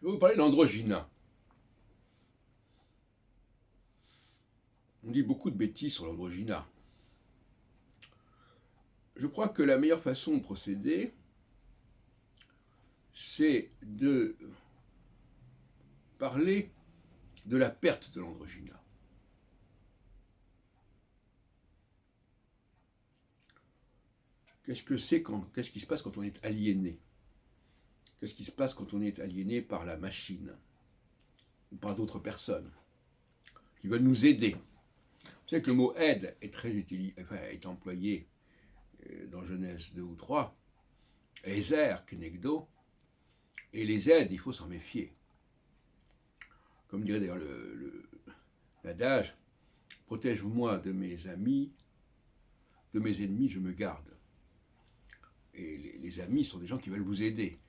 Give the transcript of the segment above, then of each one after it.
Je vais vous parler de l'androgyna. On dit beaucoup de bêtises sur l'androgyna. Je crois que la meilleure façon de procéder, c'est de parler de la perte de l'androgyna. Qu'est-ce qui se passe quand on est aliéné? Qu'est-ce qui se passe quand on est aliéné par la machine ou par d'autres personnes qui veulent nous aider? Vous savez que le mot aide est est employé dans Genèse 2 ou 3, Ezer, Kenegdo, et les aides, il faut s'en méfier. Comme dirait d'ailleurs l'adage, protège-moi de mes amis, de mes ennemis, je me garde. Et les amis sont des gens qui veulent vous aider.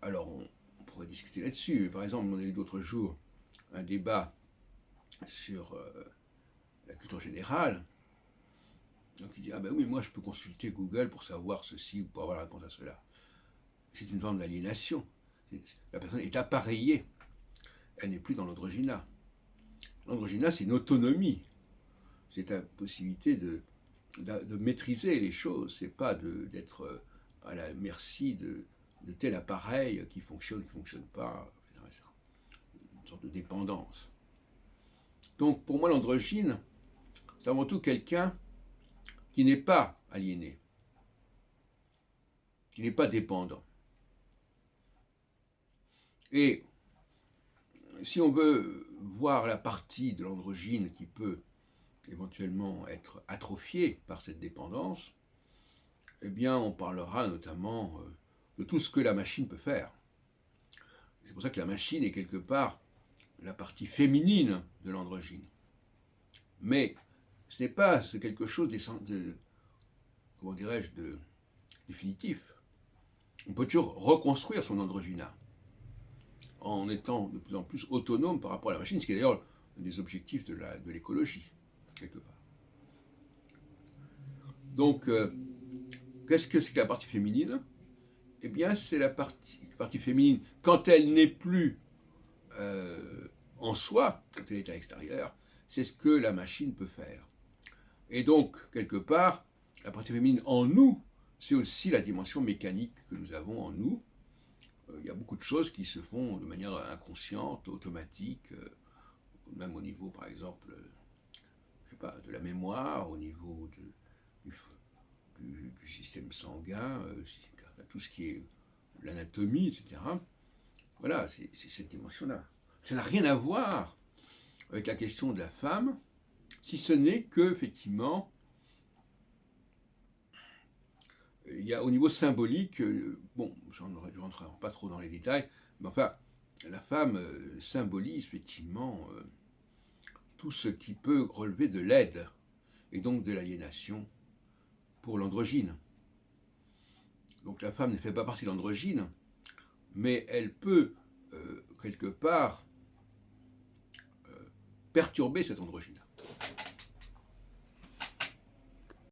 Alors, on pourrait discuter là-dessus. Par exemple, on a eu l'autre jour un débat sur la culture générale. Donc il dit, ah ben oui, moi je peux consulter Google pour savoir ceci ou pour avoir la réponse à cela. C'est une forme d'aliénation. La personne est appareillée. Elle n'est plus dans l'androgyna. L'androgyna, c'est une autonomie. C'est la possibilité de maîtriser les choses. C'est pas d'être à la merci de tel appareil qui fonctionne, qui ne fonctionne pas. Une sorte de dépendance. Donc pour moi, l'androgyne, c'est avant tout quelqu'un qui n'est pas aliéné, qui n'est pas dépendant. Et si on veut voir la partie de l'androgyne qui peut éventuellement être atrophiée par cette dépendance, eh bien on parlera notamment de tout ce que la machine peut faire. C'est pour ça que la machine est quelque part la partie féminine de l'androgyne. Mais ce n'est pas quelque chose de comment dirais-je, de définitif. On peut toujours reconstruire son androgyna en étant de plus en plus autonome par rapport à la machine, ce qui est d'ailleurs un des objectifs de l'écologie, quelque part. Donc, qu'est-ce que c'est que la partie féminine? Eh bien, c'est la partie féminine, quand elle n'est plus en soi, quand elle est à l'extérieur, c'est ce que la machine peut faire. Et donc, quelque part, la partie féminine en nous, c'est aussi la dimension mécanique que nous avons en nous. Il y a beaucoup de choses qui se font de manière inconsciente, automatique, même au niveau, par exemple, je sais pas, de la mémoire, au niveau du système sanguin, tout ce qui est l'anatomie, etc. Voilà, c'est cette dimension-là. Ça n'a rien à voir avec la question de la femme, si ce n'est que, effectivement, il y a au niveau symbolique, bon, je ne rentrerai pas trop dans les détails, mais enfin, la femme symbolise effectivement tout ce qui peut relever de l'aide, et donc de l'aliénation pour l'androgyne. Donc la femme ne fait pas partie de l'androgyne, mais elle peut, quelque part, perturber cet androgyne.